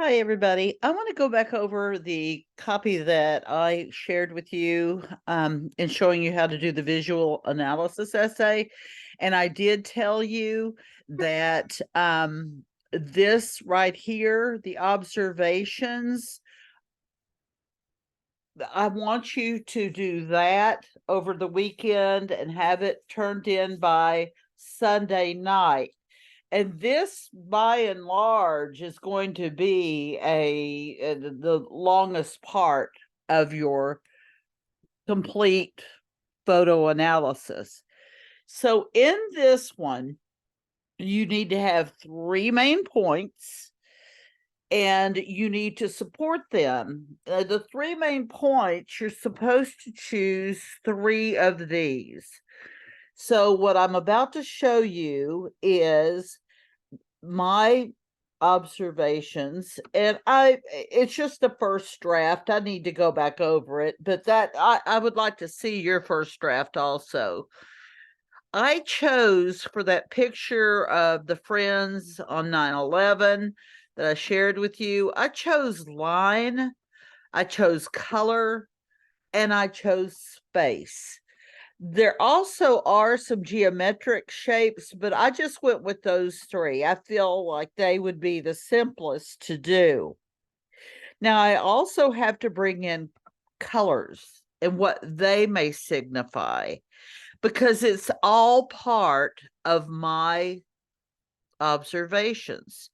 Hi, everybody. I want to go back over the copy that I shared with you in showing you how to do the visual analysis essay. And I did tell you that this right here, the observations, I want you to do that over the weekend and have it turned in by Sunday night. And this, by and large, is going to be the longest part of your complete photo analysis. So in this one, you need to have three main points and you need to support them. The three main points, you're supposed to choose three of these. So what I'm about to show you is my observations, and it's just the first draft. I need to go back over it, but that I would like to see your first draft also. I chose for that picture of the friends on 9/11 that I shared with you, I chose line, I chose color, and I chose space. There also are some geometric shapes, but I just went with those three. I feel like they would be the simplest to do. Now, I also have to bring in colors and what they may signify because it's all part of my observations.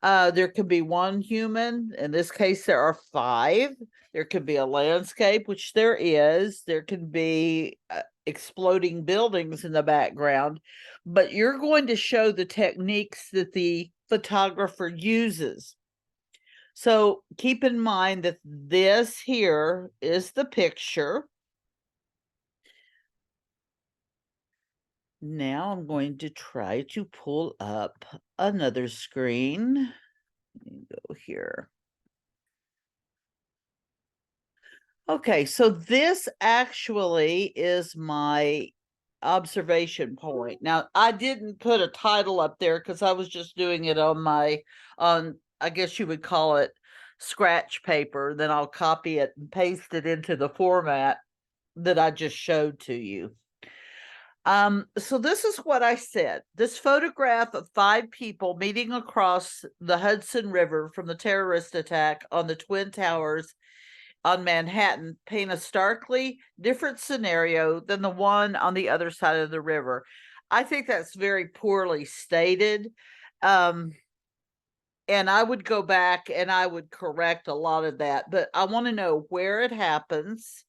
There could be one human. In this case, there are five. There could be a landscape, which there is. There can be exploding buildings in the background. But you're going to show the techniques that the photographer uses. So keep in mind that this here is the picture. Now I'm going to try to pull up another screen. Let me go here. Okay, so this actually is my observation point. Now, I didn't put a title up there because I was just doing it on I guess you would call it scratch paper. Then I'll copy it and paste it into the format that I just showed to you. So this is what I said. This photograph of five people meeting across the Hudson River from the terrorist attack on the Twin Towers on Manhattan paint a starkly different scenario than the one on the other side of the river. I think that's very poorly stated. Um, and I would go back and I would correct a lot of that, but I want to know where it happens.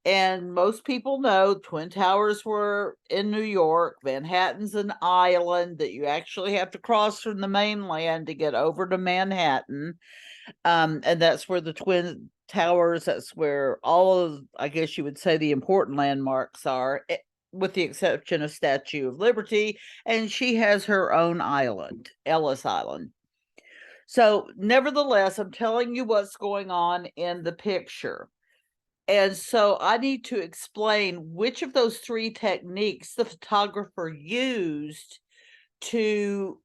And most people know Twin Towers were in New York. Manhattan's an island that you actually have to cross from the mainland to get over to Manhattan. And that's where the Twin Towers, that's where all of, I guess you would say, the important landmarks are, with the exception of Statue of Liberty. And she has her own island, Ellis Island. So, nevertheless, I'm telling you what's going on in the picture. And so I need to explain which of those three techniques the photographer used to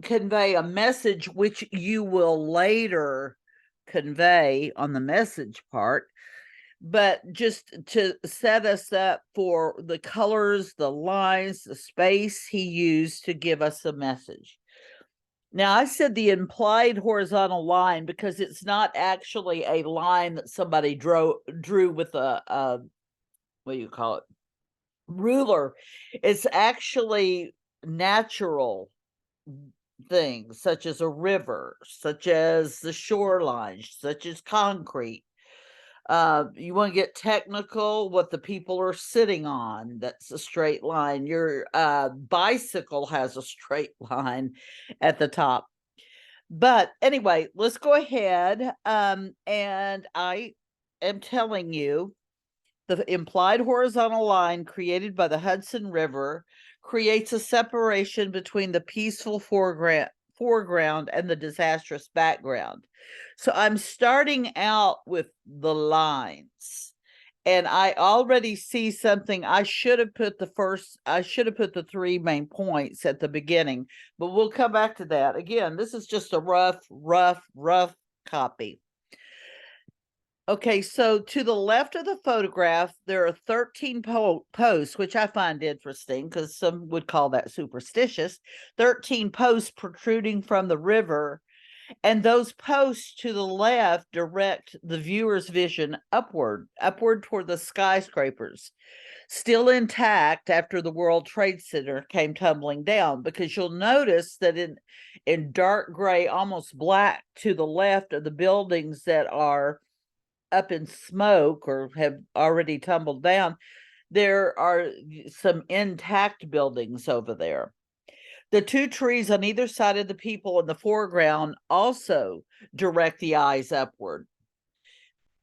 convey a message, which you will later convey on the message part. But just to set us up for the colors, the lines, the space he used to give us a message. Now, I said the implied horizontal line because it's not actually a line that somebody drew with a what do you call it? Ruler. It's actually natural things such as a river, such as the shoreline, such as concrete. You want to get technical, what the people are sitting on, that's a straight line. Your bicycle has a straight line at the top. But anyway, let's go ahead. And I am telling you the implied horizontal line created by the Hudson River creates a separation between the peaceful foreground and the disastrous background. So I'm starting out with the lines. And I already see something. I should have put the 3 main points at the beginning, but we'll come back to that. Again, this is just a rough copy. Okay, so to the left of the photograph, there are 13 posts, which I find interesting because some would call that superstitious. 13 posts protruding from the river, and those posts to the left direct the viewer's vision upward toward the skyscrapers, still intact after the World Trade Center came tumbling down, because you'll notice that in dark gray, almost black to the left of the buildings that are up in smoke or have already tumbled down, there are some intact buildings over there. The 2 trees on either side of the people in the foreground also direct the eyes upward.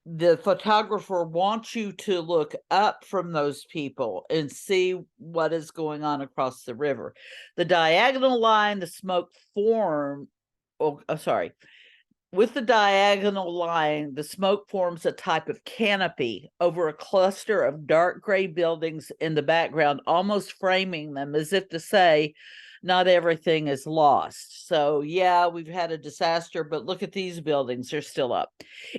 The photographer wants you to look up from those people and see what is going on across the river. The diagonal line, the smoke form, with the diagonal line, the smoke forms a type of canopy over a cluster of dark gray buildings in the background, almost framing them as if to say, not everything is lost. So, yeah, we've had a disaster, but look at these buildings, they're still up.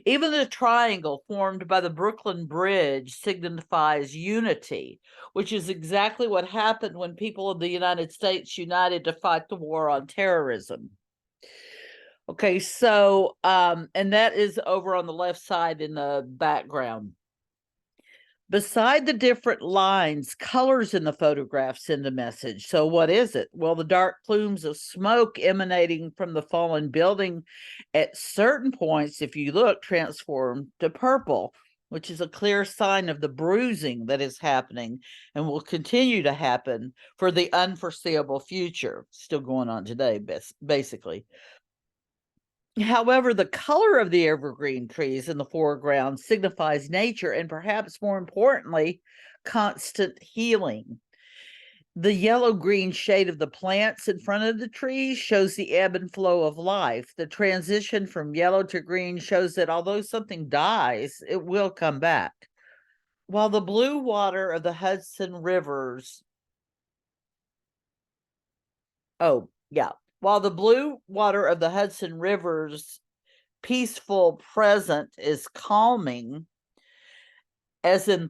Even the triangle formed by the Brooklyn Bridge signifies unity, which is exactly what happened when people of the United States united to fight the war on terrorism. Okay, so, and that is over on the left side in the background. Beside the different lines, colors in the photograph send a message. So what is it? Well, the dark plumes of smoke emanating from the fallen building at certain points, if you look, transform to purple, which is a clear sign of the bruising that is happening and will continue to happen for the unforeseeable future. Still going on today, basically. However, the color of the evergreen trees in the foreground signifies nature and, perhaps more importantly, constant healing. The yellow-green shade of the plants in front of the trees shows the ebb and flow of life. The transition from yellow to green shows that although something dies, it will come back. While the blue water of the Hudson rivers While the blue water of the Hudson River's peaceful present is calming, as in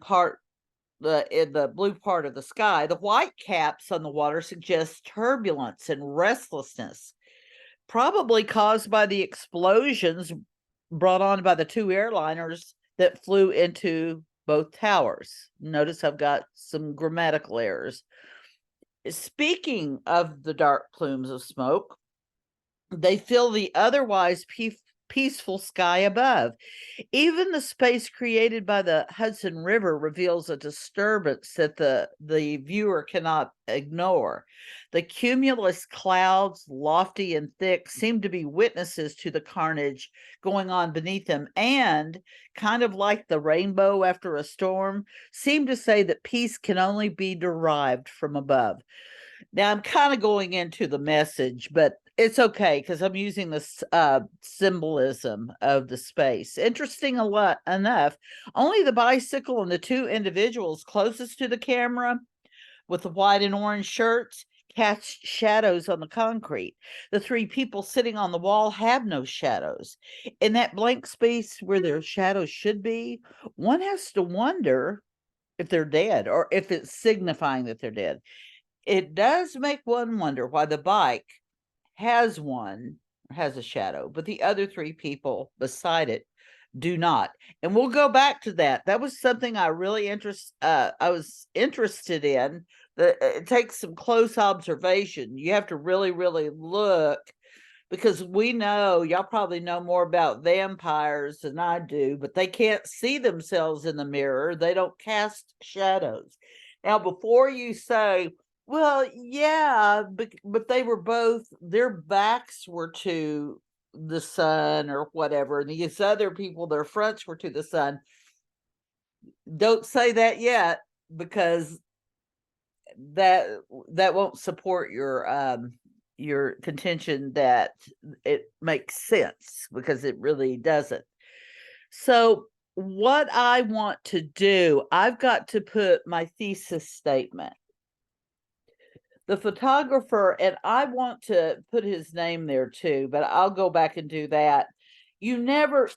the blue part of the sky, the white caps on the water suggest turbulence and restlessness, probably caused by the explosions brought on by the 2 airliners that flew into both towers. Notice I've got some grammatical errors. Speaking of the dark plumes of smoke, they fill the otherwise peaceful sky above. Even the space created by the Hudson River reveals a disturbance that the viewer cannot ignore. The cumulus clouds, lofty and thick, seem to be witnesses to the carnage going on beneath them, and, kind of like the rainbow after a storm, seem to say that peace can only be derived from above. Now, I'm kind of going into the message, but it's okay because I'm using this symbolism of the space. Interesting enough, only the bicycle and the 2 individuals closest to the camera with the white and orange shirts cast shadows on the concrete. The 3 people sitting on the wall have no shadows. In that blank space where their shadows should be, one has to wonder if they're dead or if it's signifying that they're dead. It does make one wonder why the bike has a shadow, but the other 3 people beside it do not. And we'll go back to that. That was something I was interested in. It takes some close observation. You have to really, really look, because we know, y'all probably know more about vampires than I do, but they can't see themselves in the mirror. They don't cast shadows. Now, before you say, well, yeah, but they were both, their backs were to the sun or whatever, and these other people, their fronts were to the sun. Don't say that yet, because that won't support your contention that it makes sense, because it really doesn't. So what I want to do, I've got to put my thesis statement. The photographer, and I want to put his name there too, but I'll go back and do that. You never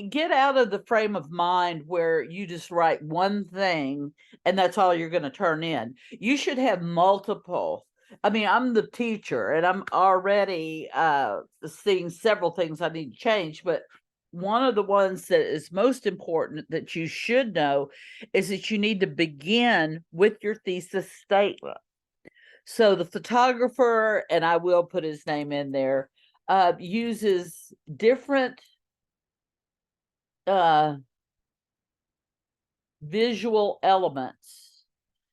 get out of the frame of mind where you just write one thing and that's all you're going to turn in. You should have multiple. I mean, I'm the teacher and I'm already seeing several things I need to change, but one of the ones that is most important that you should know is that you need to begin with your thesis statement. So the photographer, and I will put his name in there, uses different visual elements.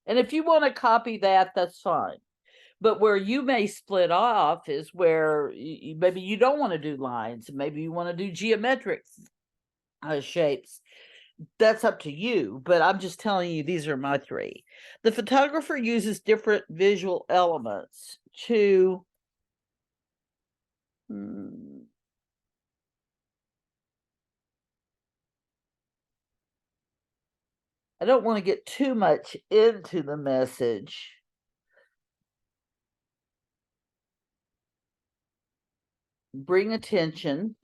And if you want to copy that, that's fine. But where you may split off is where maybe you don't want to do lines. Maybe you want to do geometric shapes. That's up to you, but I'm just telling you, these are my three. The photographer uses different visual elements to I don't want to get too much into the message. Bring attention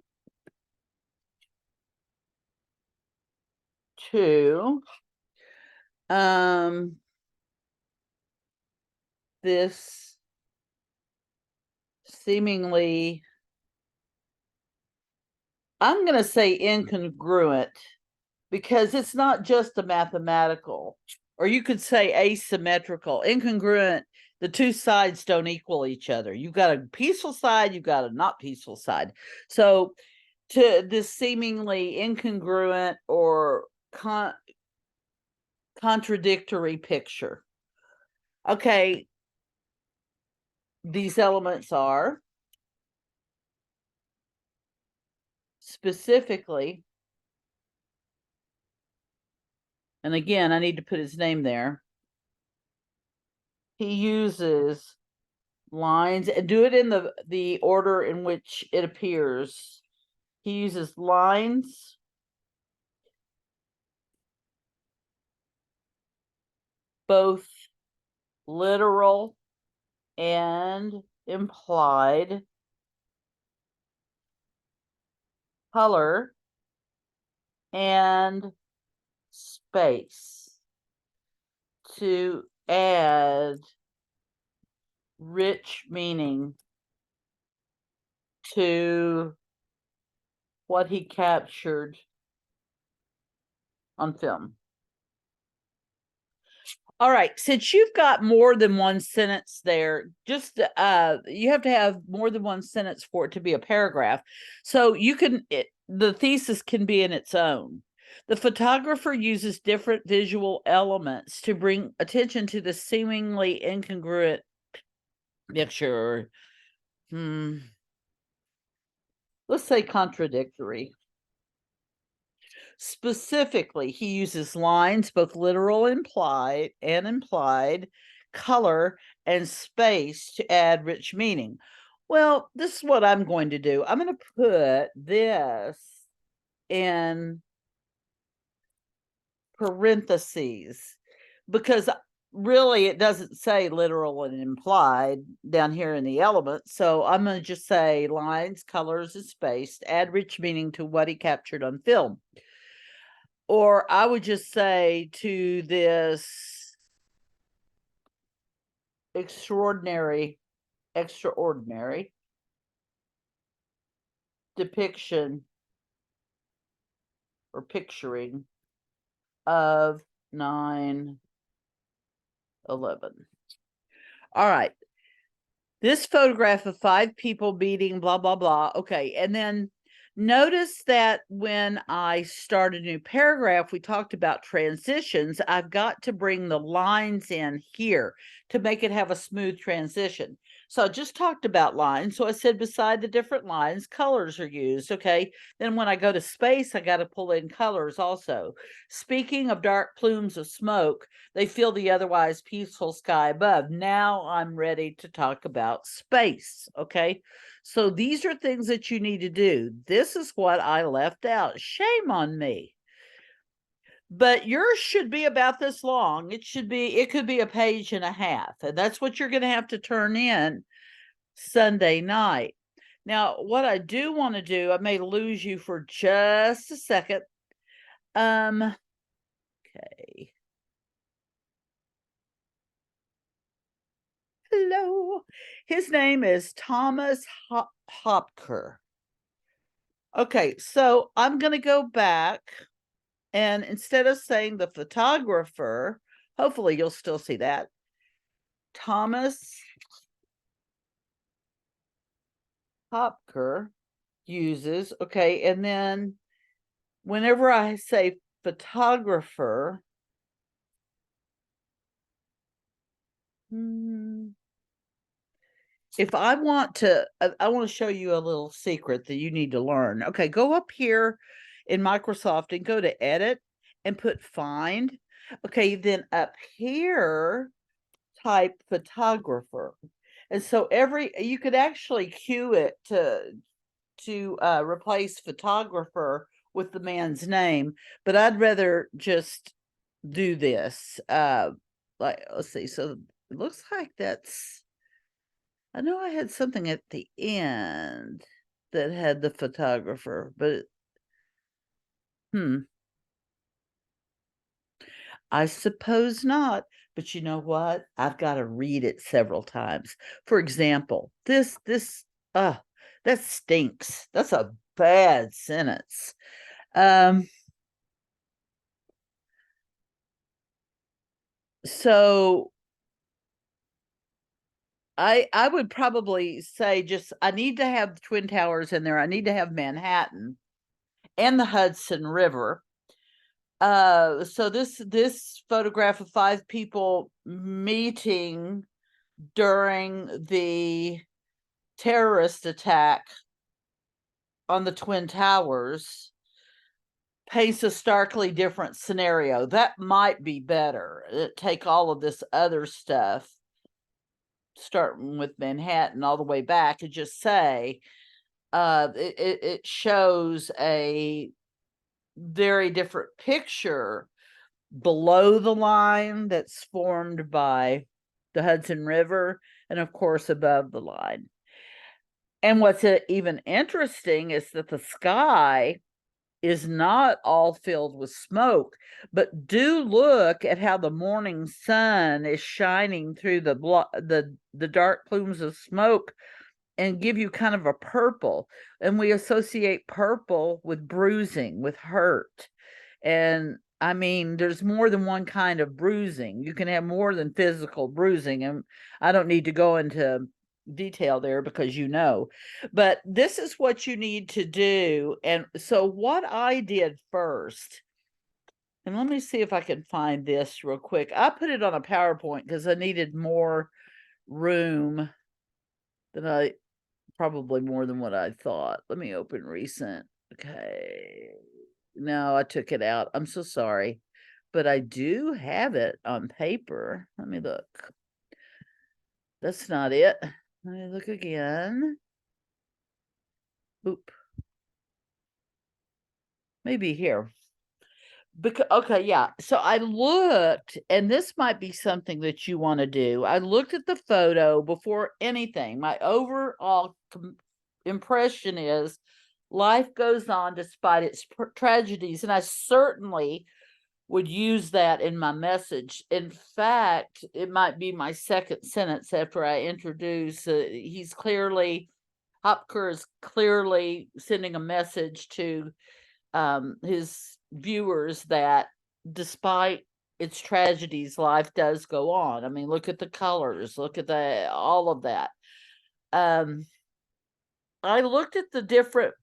to this seemingly, I'm going to say incongruent, because it's not just a mathematical, or you could say asymmetrical. Incongruent, the two sides don't equal each other. You've got a peaceful side, you've got a not peaceful side. So to this seemingly incongruent or contradictory picture. Okay, these elements are specifically, and again, I need to put his name there. He uses lines, and do it in the order in which it appears. He uses lines, both literal and implied, color, and space to add rich meaning to what he captured on film. All right, since you've got more than one sentence there, just you have to have more than one sentence for it to be a paragraph. So you can, the thesis can be in its own. The photographer uses different visual elements to bring attention to the seemingly incongruent picture. Let's say contradictory. Specifically, he uses lines, both literal and implied, color, and space to add rich meaning. Well, this is what I'm going to do. I'm going to put this in parentheses because really it doesn't say literal and implied down here in the elements. So I'm going to just say lines, colors, and space to add rich meaning to what he captured on film. Or I would just say to this extraordinary depiction or picturing of 9/11. All right. This photograph of 5 people meeting, blah, blah, blah. Okay. And then notice that when I start a new paragraph, we talked about transitions. I've got to bring the lines in here to make it have a smooth transition. So I just talked about lines. So I said beside the different lines, colors are used. Okay. Then when I go to space, I got to pull in colors also. Speaking of dark plumes of smoke, they fill the otherwise peaceful sky above. Now I'm ready to talk about space. Okay. So these are things that you need to do. This is what I left out. Shame on me. but yours should be about this long. It could be a page and a half, and that's what you're going to have to turn in Sunday night. Now, what I do want to do, I may lose you for just a second. Okay. Hello. His name is Thomas Hopker. Okay, so I'm going to go back, and instead of saying the photographer, hopefully you'll still see that. Thomas Hopker uses, okay, and then whenever I say photographer, if I want to, I want to show you a little secret that you need to learn. Okay, go up here in Microsoft and go to edit and put find. Okay, then up here, type photographer. And so you could actually cue it to replace photographer with the man's name, but I'd rather just do this. Like, let's see. So it looks like I know I had something at the end that had the photographer, but I suppose not. But you know what? I've got to read it several times. For example, that stinks. That's a bad sentence. So I would probably say just I need to have the Twin Towers in there. I need to have Manhattan and the Hudson River. So this photograph of 5 people meeting during the terrorist attack on the Twin Towers paints a starkly different scenario. That might be better. Take all of this other stuff, starting with Manhattan all the way back, and just say it shows a very different picture below the line that's formed by the Hudson River, and of course above the line. And what's even interesting is that the sky is not all filled with smoke, but do look at how the morning sun is shining through the dark plumes of smoke and give you kind of a purple. And we associate purple with bruising, with hurt. And I mean, there's more than one kind of bruising. You can have more than physical bruising. And I don't need to go into detail there because you know, but this is what you need to do. And so what I did first, and let me see if I can find this real quick. I put it on a PowerPoint because I needed more room than probably more than what I thought. Let me open recent. Okay. No, I took it out. I'm so sorry. But I do have it on paper. Let me look. That's not it. Let me look again. Oop. Maybe here. Okay, yeah. So I looked, and this might be something that you want to do. I looked at the photo before anything. My overall impression is life goes on despite its tragedies, and I certainly would use that in my message. In fact, it might be my second sentence after I introduce. Hopker is clearly sending a message to his viewers that despite its tragedies, life does go on. I mean, look at the colors, look at all of that. I looked at the different,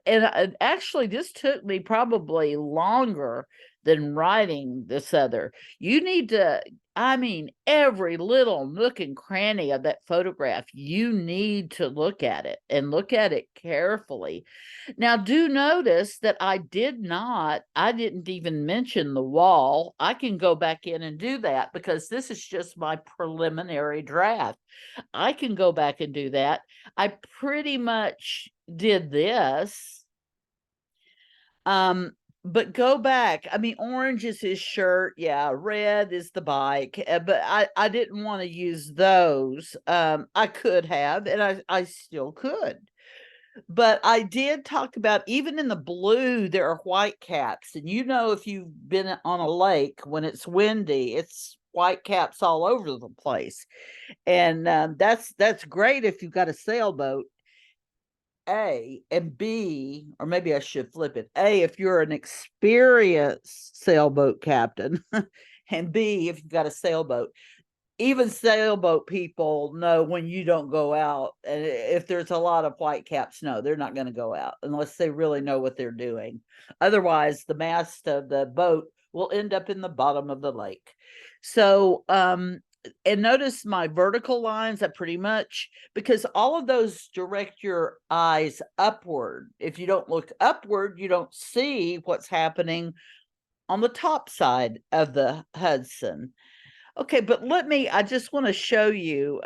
and actually this took me probably longer than writing this other. You need to, I mean, every little nook and cranny of that photograph, you need to look at it and look at it carefully. Now, do notice that I didn't even mention the wall. I can go back in and do that because this is just my preliminary draft. I can go back and do that. I pretty much did this. but go back. I mean, orange is his shirt. Yeah, red is the bike. But I didn't want to use those. I could have, and I still could. But I did talk about, even in the blue, there are white caps. And you know, if you've been on a lake when it's windy, it's white caps all over the place. And that's great if you've got a sailboat. A, and B, or maybe I should flip it. A, if you're an experienced sailboat captain, and B, if you've got a sailboat. Even sailboat people know when you don't go out, and if there's a lot of white caps, no, they're not going to go out unless they really know what they're doing. Otherwise, the mast of the boat will end up in the bottom of the lake. So, and notice my vertical lines, I pretty much, because all of those direct your eyes upward. If you don't look upward, you don't see what's happening on the top side of the Hudson. Okay, but I just want to show you,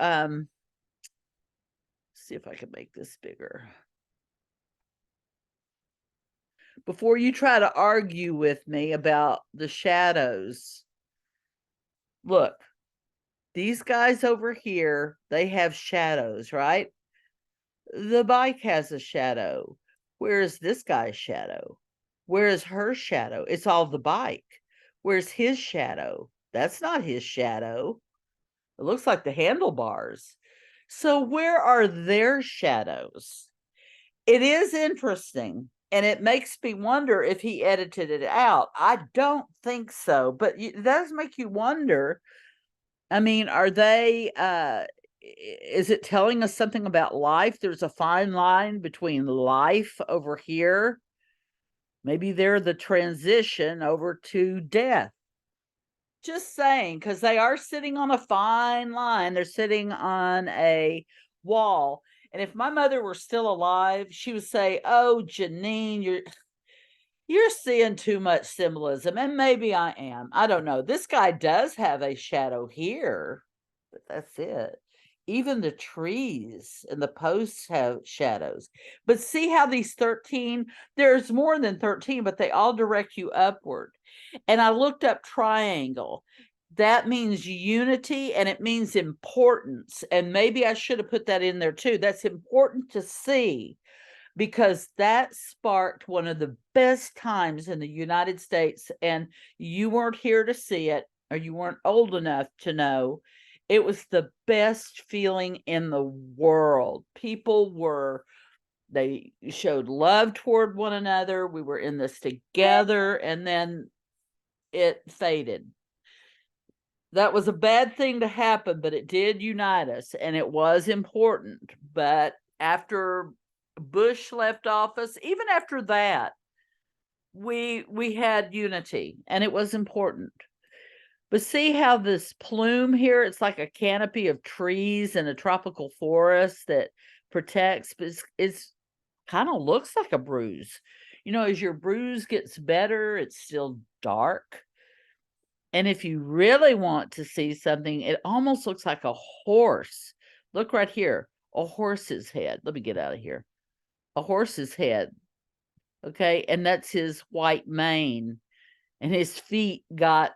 see if I can make this bigger. Before you try to argue with me about the shadows, look, these guys over here, they have shadows, right? The bike has a shadow. Where is this guy's shadow? Where is her shadow? It's all the bike. Where's his shadow? That's not his shadow. It looks like the handlebars. So where are their shadows? It is interesting, and it makes me wonder if he edited it out. I don't think so, but it does make you wonder. I mean, are they is it telling us something about life? There's a fine line between life over here. Maybe they're the transition over to death. Just saying, because they are sitting on a fine line. They're sitting on a wall. And if my mother were still alive, she would say, "Oh, Janine, you're seeing too much symbolism." And maybe I am. I don't know. This guy does have a shadow here, but that's it. Even the trees and the posts have shadows. But see how these 13, there's more than 13, but they all direct you upward. And I looked up triangle. That means unity, and it means importance. And maybe I should have put that in there too. That's important to see, because that sparked one of the best times in the United States. And you weren't here to see it, or you weren't old enough to know. It was the best feeling in the world. They showed love toward one another. We were in this together, and then it faded. That was a bad thing to happen, but it did unite us, and it was important. But after Bush left office, even after that, we had unity, and it was important. But see how this plume here, it's like a canopy of trees in a tropical forest that protects, but it's kind of looks like a bruise. You know, as your bruise gets better, it's still dark. And if you really want to see something, it almost looks like a horse. Look right here, a horse's head. Let me get out of here. A horse's head. Okay, and that's his white mane, and his feet got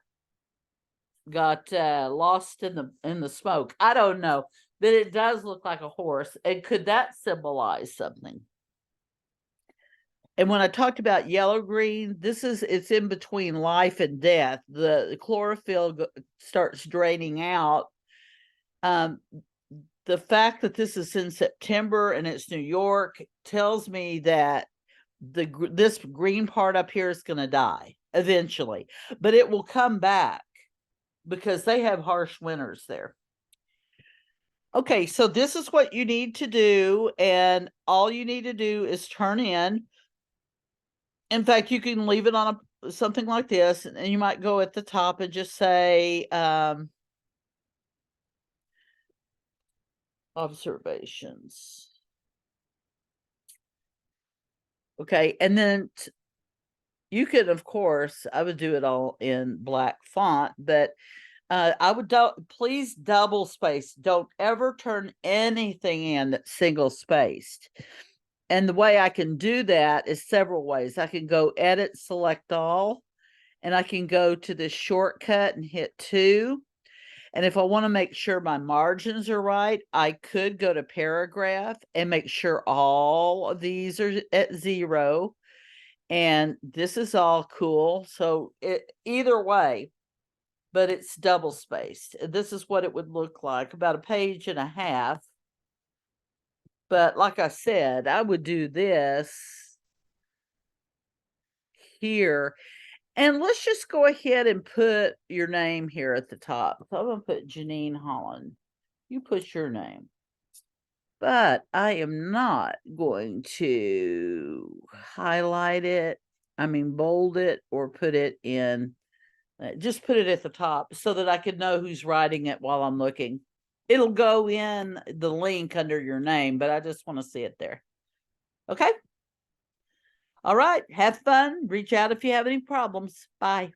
lost in the smoke. I don't know, but it does look like a horse. And could that symbolize something? And when I talked about yellow green, it's in between life and death. The chlorophyll starts draining out. The fact that this is in September and it's New York tells me that this green part up here is going to die eventually, but it will come back because they have harsh winters there. Okay, so this is what you need to do, and all you need to do is turn in. In fact, you can leave it on something like this, and you might go at the top and just say observations. Okay, and then you could, of course, I would do it all in black font, but I would please double space. Don't ever turn anything in that's single spaced. And the way I can do that is several ways. I can go edit, select all, and I can go to this shortcut and hit 2. And if I want to make sure my margins are right, I could go to paragraph and make sure all of these are at 0. And this is all cool. So either way, but it's double spaced. This is what it would look like, about a page and a half. But like I said, I would do this here. And let's just go ahead and put your name here at the top. So I'm going to put Janine Holland. You put your name. But I am not going to highlight it, bold it, or put it in, just put it at the top so that I could know who's writing it while I'm looking. It'll go in the link under your name, but I just want to see it there. Okay. All right. Have fun. Reach out if you have any problems. Bye.